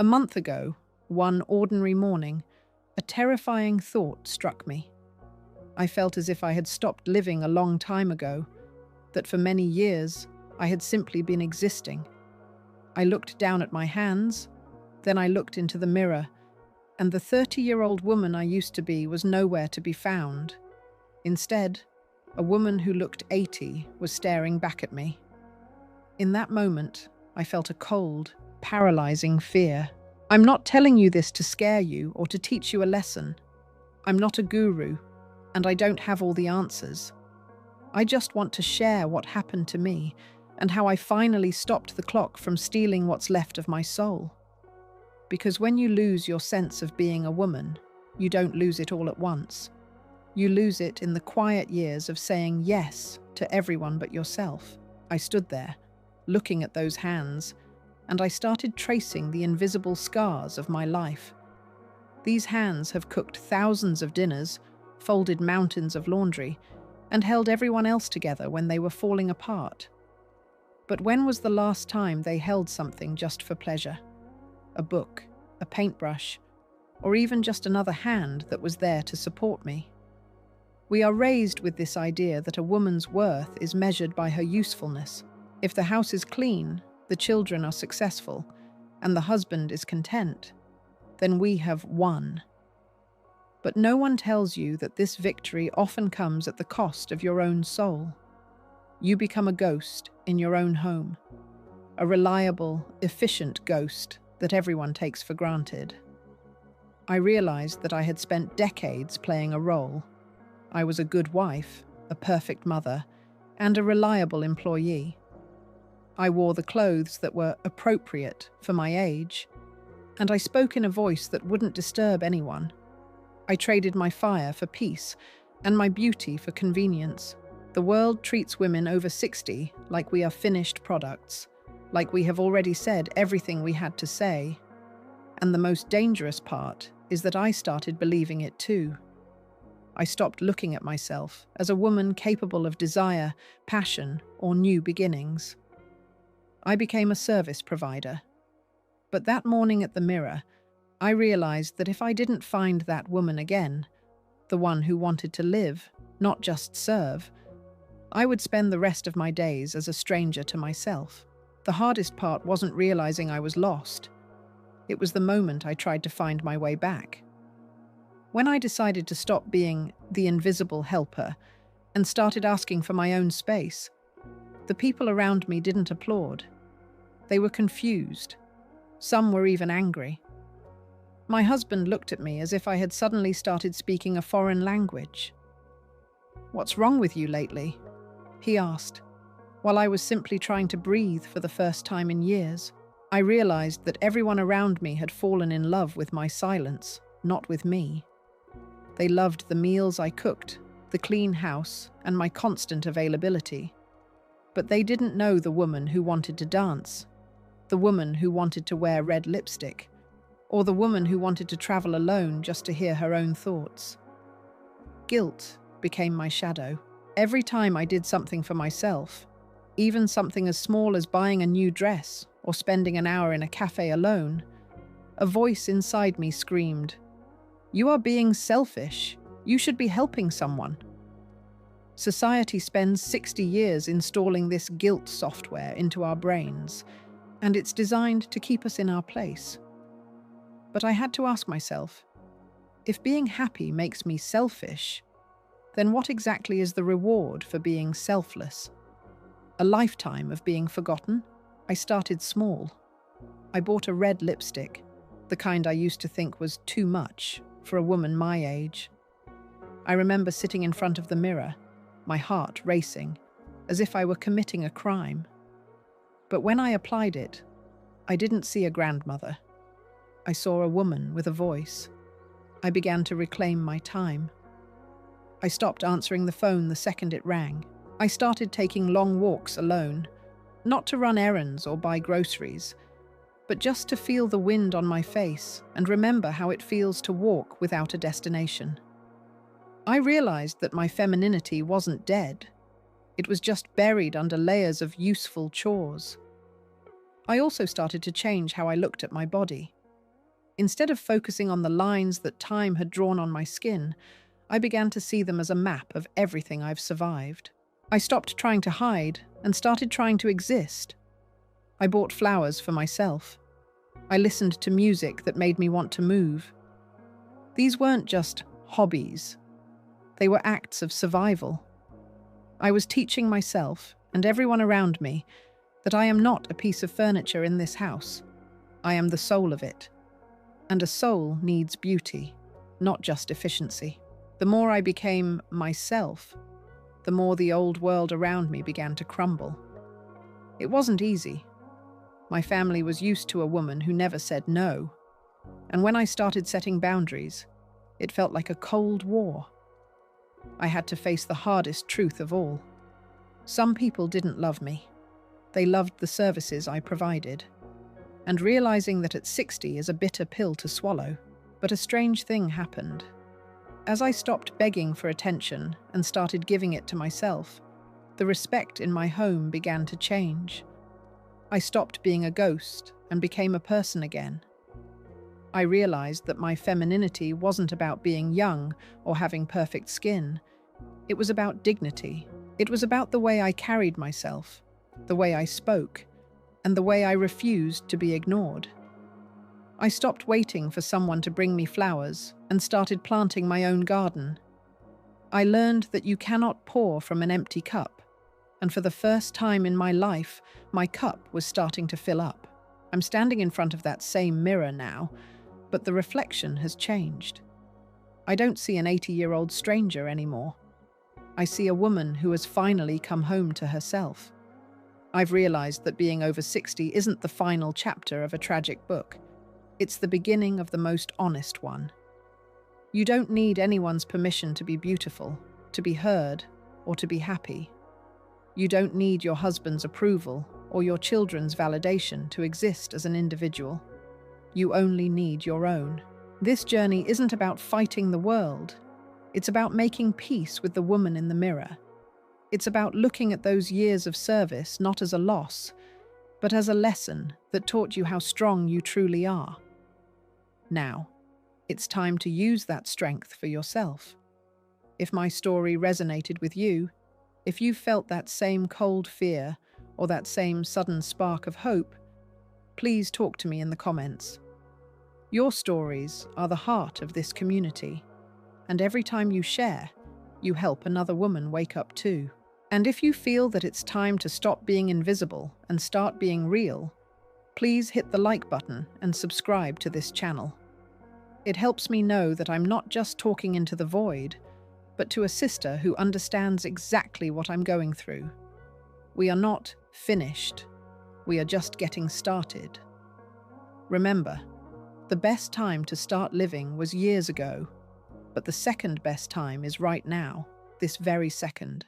A month ago, one ordinary morning, a terrifying thought struck me. I felt as if I had stopped living a long time ago, that for many years I had simply been existing. I looked down at my hands, then I looked into the mirror, and the 30-year-old woman I used to be was nowhere to be found. Instead, a woman who looked 80 was staring back at me. In that moment, I felt a cold, paralyzing fear. I'm not telling you this to scare you or to teach you a lesson. I'm not a guru, and I don't have all the answers. I just want to share what happened to me and how I finally stopped the clock from stealing what's left of my soul. Because when you lose your sense of being a woman, you don't lose it all at once. You lose it in the quiet years of saying yes to everyone but yourself. I stood there, looking at those hands, and I started tracing the invisible scars of my life. These hands have cooked thousands of dinners, folded mountains of laundry, and held everyone else together when they were falling apart. But when was the last time they held something just for pleasure? A book, a paintbrush, or even just another hand that was there to support me. We are raised with this idea that a woman's worth is measured by her usefulness. If the house is clean, the children are successful, and the husband is content, then we have won. But no one tells you that this victory often comes at the cost of your own soul. You become a ghost in your own home, a reliable, efficient ghost that everyone takes for granted. I realized that I had spent decades playing a role. I was a good wife, a perfect mother, and a reliable employee. I wore the clothes that were appropriate for my age, and I spoke in a voice that wouldn't disturb anyone. I traded my fire for peace and my beauty for convenience. The world treats women over 60 like we are finished products, like we have already said everything we had to say. And the most dangerous part is that I started believing it too. I stopped looking at myself as a woman capable of desire, passion, or new beginnings. I became a service provider. But that morning at the mirror, I realized that if I didn't find that woman again, the one who wanted to live, not just serve, I would spend the rest of my days as a stranger to myself. The hardest part wasn't realizing I was lost. It was the moment I tried to find my way back. When I decided to stop being the invisible helper and started asking for my own space, the people around me didn't applaud. They were confused. Some were even angry. My husband looked at me as if I had suddenly started speaking a foreign language. "What's wrong with you lately?" he asked, while I was simply trying to breathe for the first time in years. I realized that everyone around me had fallen in love with my silence, not with me. They loved the meals I cooked, the clean house, and my constant availability. But they didn't know the woman who wanted to dance, the woman who wanted to wear red lipstick, or the woman who wanted to travel alone just to hear her own thoughts. Guilt became my shadow. Every time I did something for myself, even something as small as buying a new dress or spending an hour in a cafe alone, a voice inside me screamed, "You are being selfish. You should be helping someone." Society spends 60 years installing this guilt software into our brains, and it's designed to keep us in our place. But I had to ask myself, if being happy makes me selfish, then what exactly is the reward for being selfless? A lifetime of being forgotten? I started small. I bought a red lipstick, the kind I used to think was too much for a woman my age. I remember sitting in front of the mirror, my heart racing, as if I were committing a crime. But when I applied it, I didn't see a grandmother. I saw a woman with a voice. I began to reclaim my time. I stopped answering the phone the second it rang. I started taking long walks alone, not to run errands or buy groceries, but just to feel the wind on my face and remember how it feels to walk without a destination. I realized that my femininity wasn't dead. It was just buried under layers of useful chores. I also started to change how I looked at my body. Instead of focusing on the lines that time had drawn on my skin, I began to see them as a map of everything I've survived. I stopped trying to hide and started trying to exist. I bought flowers for myself. I listened to music that made me want to move. These weren't just hobbies. They were acts of survival. I was teaching myself and everyone around me that I am not a piece of furniture in this house. I am the soul of it. And a soul needs beauty, not just efficiency. The more I became myself, the more the old world around me began to crumble. It wasn't easy. My family was used to a woman who never said no. And when I started setting boundaries, it felt like a cold war. I had to face the hardest truth of all. Some people didn't love me. They loved the services I provided. And realizing that at 60 is a bitter pill to swallow, but a strange thing happened. As I stopped begging for attention and started giving it to myself, the respect in my home began to change. I stopped being a ghost and became a person again. I realized that my femininity wasn't about being young or having perfect skin. It was about dignity. It was about the way I carried myself, the way I spoke, and the way I refused to be ignored. I stopped waiting for someone to bring me flowers and started planting my own garden. I learned that you cannot pour from an empty cup, and for the first time in my life, my cup was starting to fill up. I'm standing in front of that same mirror now, but the reflection has changed. I don't see an 80-year-old stranger anymore. I see a woman who has finally come home to herself. I've realized that being over 60 isn't the final chapter of a tragic book. It's the beginning of the most honest one. You don't need anyone's permission to be beautiful, to be heard, or to be happy. You don't need your husband's approval or your children's validation to exist as an individual. You only need your own. This journey isn't about fighting the world. It's about making peace with the woman in the mirror. It's about looking at those years of service not as a loss, but as a lesson that taught you how strong you truly are. Now, it's time to use that strength for yourself. If my story resonated with you, if you felt that same cold fear or that same sudden spark of hope, please talk to me in the comments. Your stories are the heart of this community, and every time you share, you help another woman wake up too. And if you feel that it's time to stop being invisible and start being real, please hit the like button and subscribe to this channel. It helps me know that I'm not just talking into the void, but to a sister who understands exactly what I'm going through. We are not finished. We are just getting started. Remember, the best time to start living was years ago, but the second best time is right now, this very second.